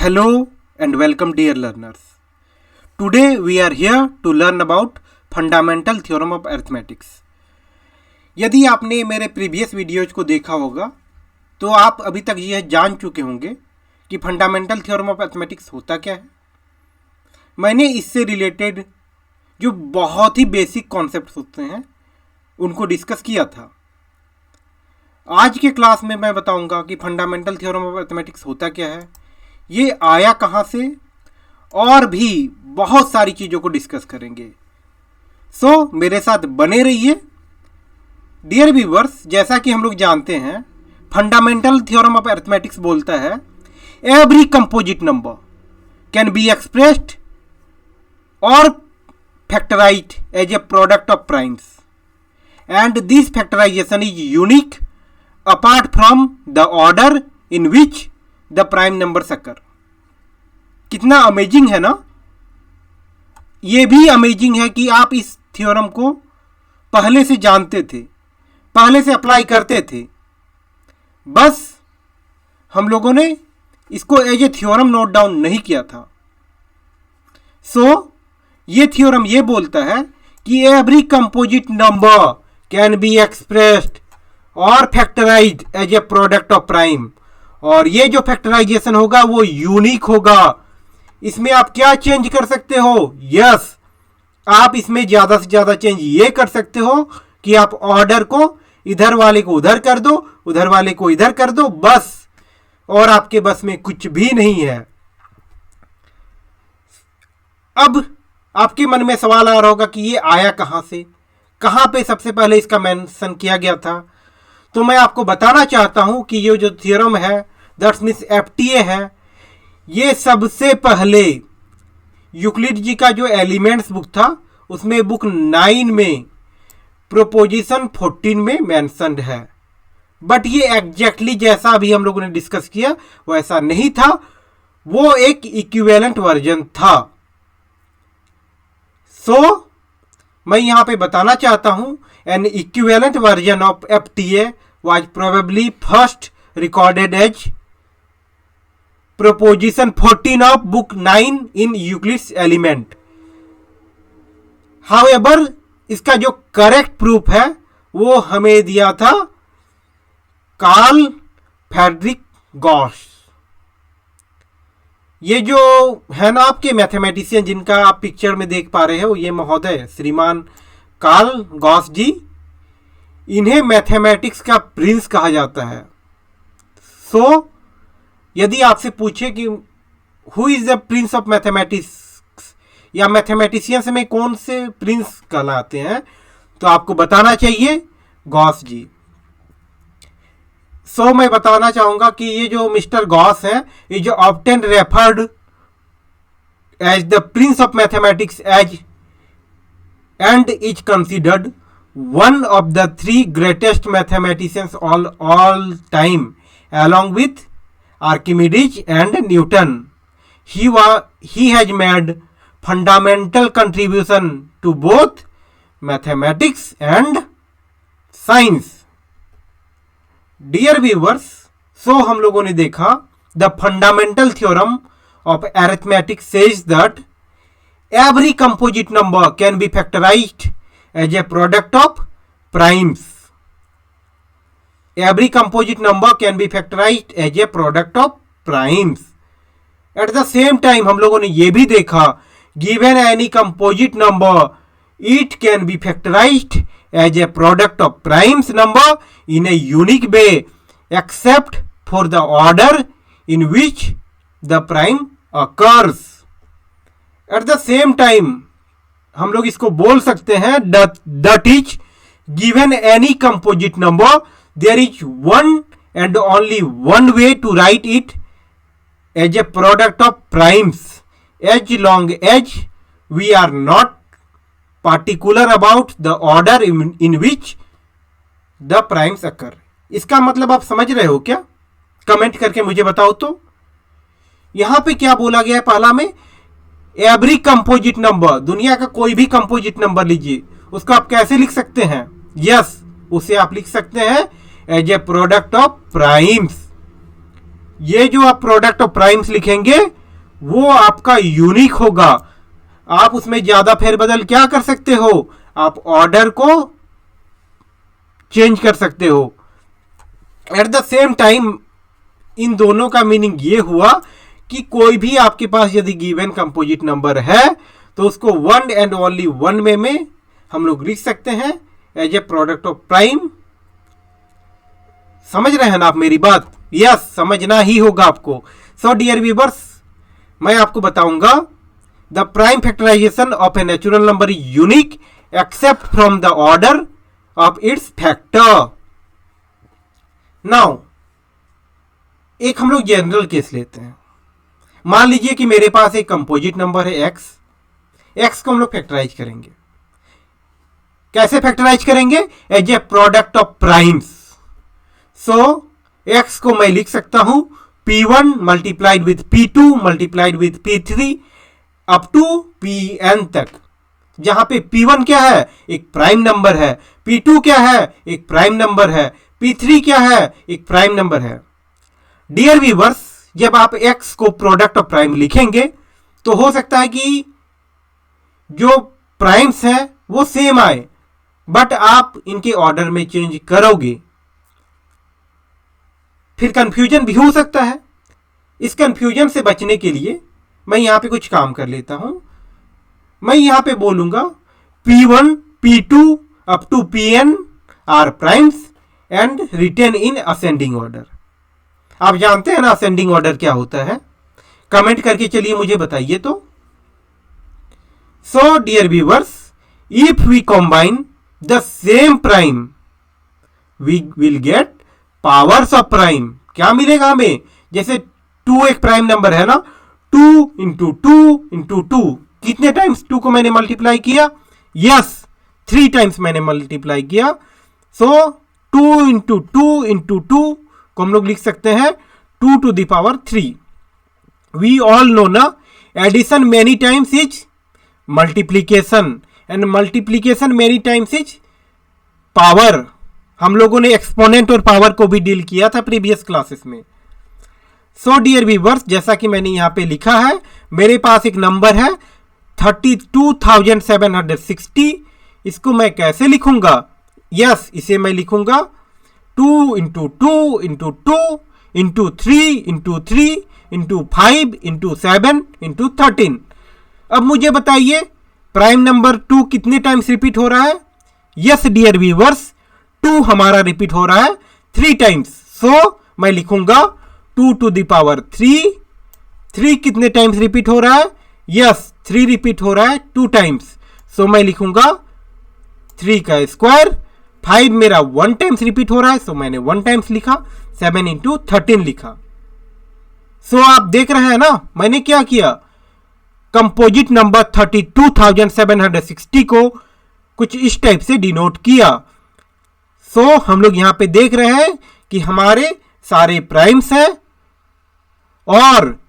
Hello and welcome dear learners. Today we are here to learn about fundamental theorem of arithmetics. यदि आपने मेरे previous videos को देखा होगा तो आप अभी तक यह जान चुके होंगे कि फंडामेंटल थ्योरम ऑफ अर्थमेटिक्स होता क्या है। मैंने इससे रिलेटेड जो बहुत ही बेसिक कॉन्सेप्ट्स होते हैं उनको डिस्कस किया था। आज के क्लास में मैं बताऊंगा कि फंडामेंटल थ्योरम ऑफ अर्थमेटिक्स होता क्या है, ये आया कहाँ से, और भी बहुत सारी चीज़ों को डिस्कस करेंगे। सो मेरे साथ बने रहिए। डियर व्यूअर्स, जैसा कि हम लोग जानते हैं फंडामेंटल थ्योरम ऑफ अर्थमेटिक्स बोलता है every composite number can be expressed और factorized as a product of primes and this factorization is unique apart from the order in which the prime number occur. कितना amazing है ना। ये भी amazing है कि आप इस थ्योरम को पहले से जानते थे, पहले से अप्लाई करते थे, बस हम लोगों ने इसको as a theorem note down नहीं किया था। सो ये थ्योरम ये बोलता है कि every composite number can be expressed और factorized as a product of prime, और ये जो फैक्टराइजेशन होगा वो यूनिक होगा। इसमें आप क्या चेंज कर सकते हो? यस, आप इसमें ज्यादा से ज्यादा चेंज ये कर सकते हो कि आप ऑर्डर को इधर वाले को उधर कर दो, उधर वाले को इधर कर दो, बस। और आपके बस में कुछ भी नहीं है। अब आपके मन में सवाल आ रहा होगा कि ये आया कहां से, कहां पे सबसे पहले इसका मेंशन किया गया था। तो मैं आपको बताना चाहता हूं कि ये जो थ्योरम है दैट्स मीन्स एफटीए है, ये सबसे पहले यूक्लिड जी का जो एलिमेंट्स बुक था उसमें बुक 9 में प्रोपोजिशन 14 में मेंशन्ड है। बट ये एग्जैक्टली जैसा अभी हम लोगों ने डिस्कस किया वैसा नहीं था, वो एक इक्विवेलेंट वर्जन था। सो मैं यहां पे बताना चाहता हूं an equivalent version of FTA was probably first recorded as proposition 14 of book 9 in Euclid's element. However, इसका जो करेक्ट प्रूफ है वो हमें दिया था कार्ल फ्रेडरिक गॉस। ये जो है ना आपके मैथमेटिशियन जिनका आप पिक्चर में देख पा रहे हो, ये महोदय श्रीमान कार्ल गॉस जी, इन्हें मैथमेटिक्स का प्रिंस कहा जाता है। सो यदि आपसे पूछे कि who is the prince of mathematics या मैथमेटिशियंस में कौन से प्रिंस कहलाते हैं, तो आपको बताना चाहिए गॉस जी। सो मैं बताना चाहूंगा कि ये जो मिस्टर गॉस है, ये जो often referred as the prince of mathematics as and is considered one of the 3 greatest mathematicians all time, along with Archimedes and Newton. He has made fundamental contribution to both mathematics and science. Dear viewers, so हम लोगों ने देखा the fundamental theorem of arithmetic says that every composite number can be factorized as a product of primes. Every composite number can be factorized as a product of primes. At the same time हम लोगों ने ये भी देखा given any composite number it can be factorized as a product of primes number in a unique way except for the order in which the prime occurs. At the same time हम लोग इसको बोल सकते हैं that is given any composite number there is one and only one way to write it as a product of primes as long as we are not particular about the order in which the primes occur. इसका मतलब आप समझ रहे हो क्या? Comment करके मुझे बताओ। तो यहां पे क्या बोला गया है? पहला में एवरी कंपोजिट नंबर, दुनिया का कोई भी कंपोजिट नंबर लीजिए, उसको आप कैसे लिख सकते हैं? यस, उसे आप लिख सकते हैं as a product of primes. ये जो आप प्रोडक्ट ऑफ प्राइम्स लिखेंगे वो आपका यूनिक होगा। आप उसमें ज्यादा फेरबदल क्या कर सकते हो, आप ऑर्डर को चेंज कर सकते हो। Eight the same time in दोनों का मीनिंग ये हुआ कि कोई भी आपके पास यदि गिवन कंपोजिट नंबर है तो उसको one and only one way में हम लोग लिख सकते हैं as a product of prime. समझ रहे हैं ना आप मेरी बात? यस, समझना ही होगा आपको। सो डियर व्यूअर्स, मैं आपको बताऊंगा the prime factorization of a natural number is unique except from the order of its factor. Now एक हम लोग जनरल केस लेते हैं। मान लीजिए कि मेरे पास एक कंपोजिट नंबर है एक्स को हम लोग फैक्टराइज करेंगे। कैसे फैक्टराइज करेंगे? As a product of primes. So x को मैं लिख सकता हूं P1 multiplied with P2 multiplied with P3 up to Pn तक, जहां पे P1 क्या है? एक प्राइम नंबर है। P2 क्या है? एक प्राइम नंबर है। P3 क्या है? एक प्राइम नंबर है। डियर व्यूअर्स, जब आप x को प्रोडक्ट ऑफ प्राइम लिखेंगे तो हो सकता है कि जो प्राइम्स हैं वो सेम आए, बट आप इनके ऑर्डर में चेंज करोगे, फिर कंफ्यूजन भी हो सकता है। इस कंफ्यूजन से बचने के लिए मैं यहां पे कुछ काम कर लेता हूं। मैं यहां पे बोलूंगा P1 P2 up to Pn are primes and written in ascending order. आप जानते हैं ना असेंडिंग ऑर्डर क्या होता है? कमेंट करके चलिए मुझे बताइए तो। So dear viewers, if we combine the same prime we will get powers of prime. क्या मिलेगा हमें? जैसे 2 एक प्राइम नंबर है ना, 2 इंटू 2 इंटू 2, कितने टाइम्स 2 को मैंने मल्टीप्लाई किया? यस, 3 टाइम्स मैंने मल्टीप्लाई किया। सो 2 इंटू 2 इंटू 2 को हम लोग लिख सकते हैं 2 to the power 3। We all know ना, addition many times is multiplication and multiplication many times is power. हम लोगों ने एक्सपोनेंट और पावर को भी डील किया था प्रीवियस क्लासेस में। सो डियर व्यूअर्स, जैसा कि मैंने यहां पे लिखा है, मेरे पास एक नंबर है 32,760। इसको मैं कैसे लिखूंगा? यस, इसे मैं लिखूंगा 2 into 2 into 2 into 3 into 3 into 5 into 7 into 13। अब मुझे बताइए प्राइम नंबर 2 कितने टाइम्स रिपीट हो रहा है? यस डियर व्यूअर्स, 2 हमारा रिपीट हो रहा है 3 टाइम्स। सो मैं लिखूंगा 2 टू द पावर 3। 3 कितने टाइम्स रिपीट हो रहा है? यस, 3 रिपीट हो रहा है 2 टाइम्स। सो मैं लिखूंगा 3 का स्क्वायर। 5 मेरा 1 टाइम्स रिपीट हो रहा है, सो मैंने 1 टाइम्स लिखा। 7 इंटू 13 लिखा। सो आप देख रहे हैं ना मैंने क्या किया? कंपोजिट नंबर 32,760 को कुछ इस टाइप से डिनोट किया। सो हम लोग यहां पे देख रहे हैं कि हमारे सारे प्राइम्स हैं और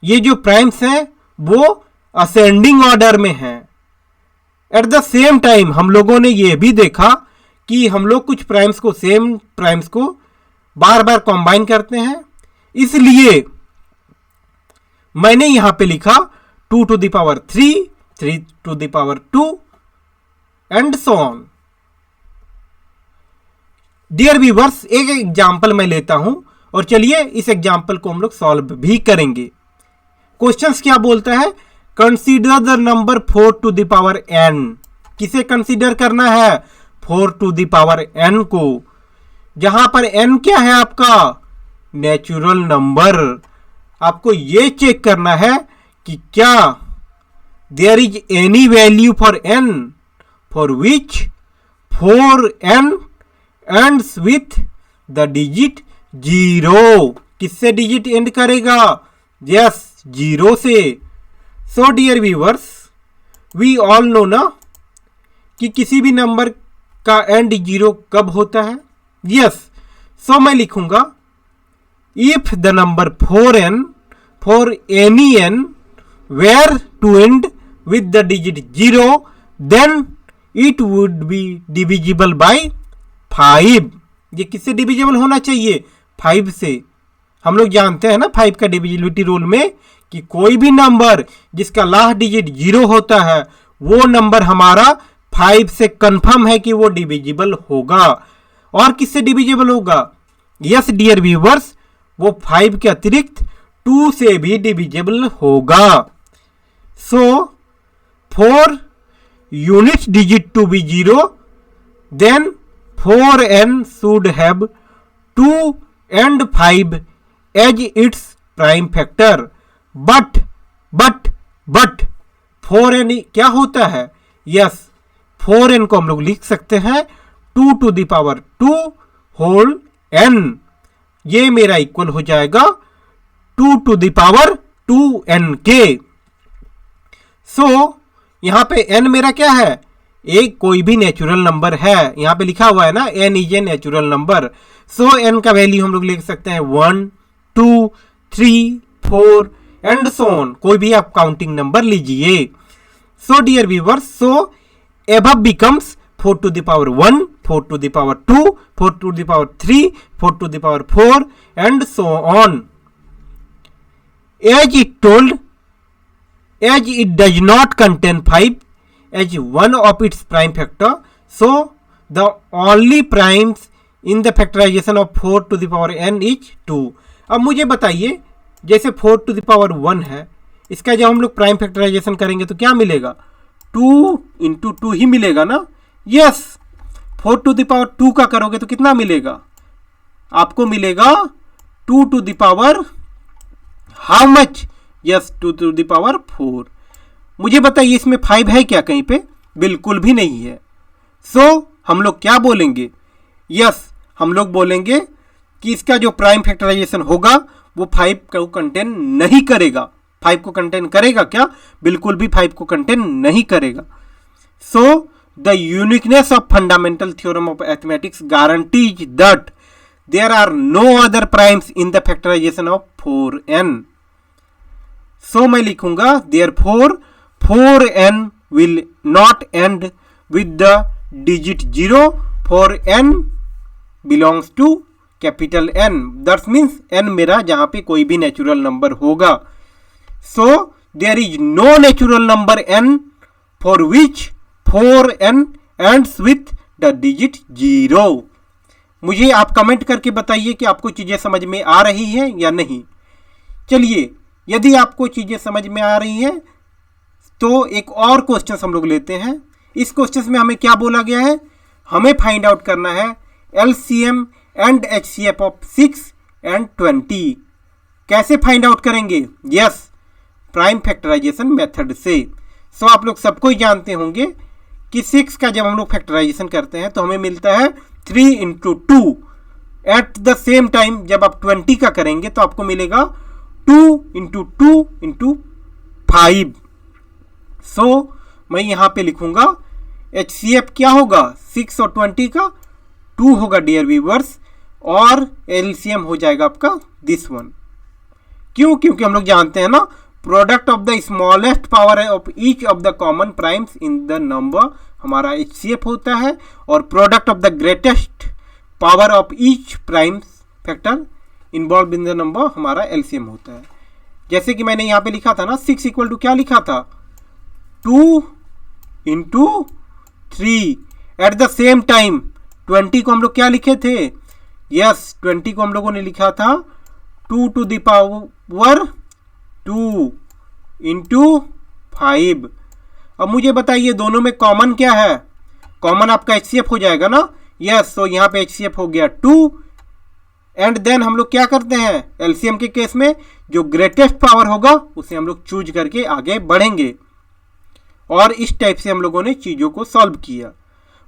ये जो प्राइम्स हैं वो असेंडिंग ऑर्डर में हैं। एट द सेम टाइम हम लोगों ने ये भी देखा कि हम लोग कुछ प्राइम्स को, सेम प्राइम्स को बार बार कंबाइन करते हैं, इसलिए मैंने यहां पे लिखा 2 to the power 3, 3 to the power 2 and so on. Dear viewers, एक एग्जांपल मैं लेता हूं और चलिए इस एग्जांपल को हम लोग सॉल्व भी करेंगे। क्वेश्चंस क्या बोलता है? Consider the number 4 to the power n। किसे कंसीडर करना है? 4 टू द पावर n को, जहां पर n क्या है आपका? Natural number. आपको ये चेक करना है कि क्या there is any value for n for which 4n ends with the digit 0। किससे डिजिट एंड करेगा? यस, 0 से। So dear viewers, we all know ना कि किसी भी नंबर का एंड 0 कब होता है? यस, सो मैं लिखूंगा if the number 4n for any n were to end with the digit 0 then it would be divisible by 5। ये किससे डिविजिबल होना चाहिए? 5 से। हम लोग जानते हैं ना 5 का डिविजिबिलिटी रूल में कि कोई भी नंबर जिसका लास्ट डिजिट 0 होता है वो नंबर हमारा 5 से कंफर्म है कि वो डिविजिबल होगा। और किससे डिविजिबल होगा? यस डियर व्यूवर्स, वो 5 के अतिरिक्त 2 से भी डिविजिबल होगा। So for unit digit to be 0 then 4n should have 2 and 5 as its prime factor. But 4n क्या होता है? यस 4n को हम लोग लिख सकते हैं 2 to the power 2 whole n। ये मेरा इक्वल हो जाएगा 2 to the power 2n के। सो यहां पे n मेरा क्या है? एक कोई भी नेचुरल नंबर है। यहां पे लिखा हुआ है ना n is a natural number. So n का वैल्यू हम लोग लिख सकते हैं 1 2 3 4 एंड सो ऑन। कोई भी आप काउंटिंग नंबर लीजिए। सो dear viewers, so above becomes 4 to the power 1, 4 to the power 2, 4 to the power 3, 4 to the power 4 and so on. As it told, as it does not contain 5 as one of its prime factor, so the only primes in the factorization of 4 to the power n is 2. अब मुझे बताइए, जैसे 4 to the power 1 है, इसका जब हम लोग prime factorisation करेंगे तो क्या मिलेगा? 2 into 2 ही मिलेगा ना। यस 4 to the power 2 का करोगे तो कितना मिलेगा? आपको मिलेगा 2 to the power how much? Yes 2 to the power 4। मुझे बताइए इसमें 5 है क्या कहीं पे? बिल्कुल भी नहीं है। सो हम लोग क्या बोलेंगे? यस हम लोग बोलेंगे कि इसका जो प्राइम फैक्टराइजेशन होगा वो 5 को कंटेन नहीं करेगा। 5 को कंटेन करेगा क्या? बिल्कुल भी 5 को कंटेन नहीं करेगा। So the uniqueness of fundamental theorem of arithmetics guarantees that there are no other primes in the factorization of 4n। So मैं लिखूंगा therefore 4n will not end with the digit 0 for n belongs to capital N। That means n मेरा जहां पे कोई भी natural number होगा। So there is no natural number n for which 4n ends with the digit 0। मुझे आप comment करके बताइए कि आपको चीजें समझ में आ रही हैं या नहीं। चलिए, यदि आपको चीजें समझ में आ रही हैं तो एक और क्वेश्चन हम लोग लेते हैं। इस क्वेश्चन में हमें क्या बोला गया है? हमें फाइंड आउट करना है LCM and HCF of 6 and 20। कैसे फाइंड आउट करेंगे? यस प्राइम फैक्टराइजेशन मेथड से। सो आप लोग सबको ही जानते होंगे कि 6 का जब हम लोग फैक्टराइजेशन करते हैं तो हमें मिलता है 3 into 2। Eight the same time जब आप 20 का करेंगे तो आपको मिलेगा 2 into 2 into 5। सो मैं यहां पे लिखूंगा HCF क्या होगा? 6 और 20 का 2 होगा डियर व्यूअर्स, और LCM हो जाएगा आपका दिस वन। क्यों? क्योंकि हम लोग जानते हैं ना product of the smallest power of each of the common primes in the number हमारा HCF होता है, और product of the greatest power of each primes factor involve in the number हमारा LCM होता है। जैसे कि मैंने यहाँ पे लिखा था ना 6 इक्वल टू क्या लिखा था? 2 into 3। Eight the same time 20 को हम लोग क्या लिखे थे? यस 20 को हम लोगों ने लिखा था 2 to the power 2 into 5। अब मुझे बताइए दोनों में कॉमन क्या है? कॉमन आपका HCF हो जाएगा ना। यस सो यहाँ पे HCF हो गया 2, एंड देन हम लोग क्या करते हैं? LCM के केस में जो ग्रेटेस्ट पावर होगा उसे हम लोग चूज करके आगे बढ़ेंगे, और इस टाइप से हम लोगों ने चीज़ों को सॉल्व किया।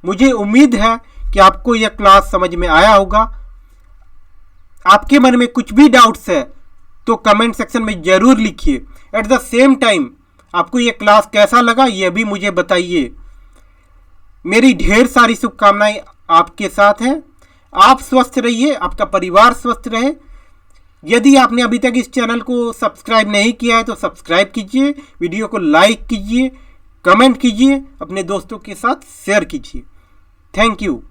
मुझे उम्मीद है कि आपको यह क्लास समझ में आया होगा। आपके मन में कुछ भी डाउट्स है तो कमेंट सेक्शन में जरूर लिखिए। एट द सेम टाइम आपको ये क्लास कैसा लगा ये भी मुझे बताइए। मेरी ढेर सारी शुभकामनाएं आपके साथ हैं। आप स्वस्थ रहिए, आपका परिवार स्वस्थ रहे। यदि आपने अभी तक इस चैनल को सब्सक्राइब नहीं किया है तो सब्सक्राइब कीजिए, वीडियो को लाइक कीजिए, कमेंट कीजिए, अपने दोस्तों के साथ शेयर कीजिए। Thank you.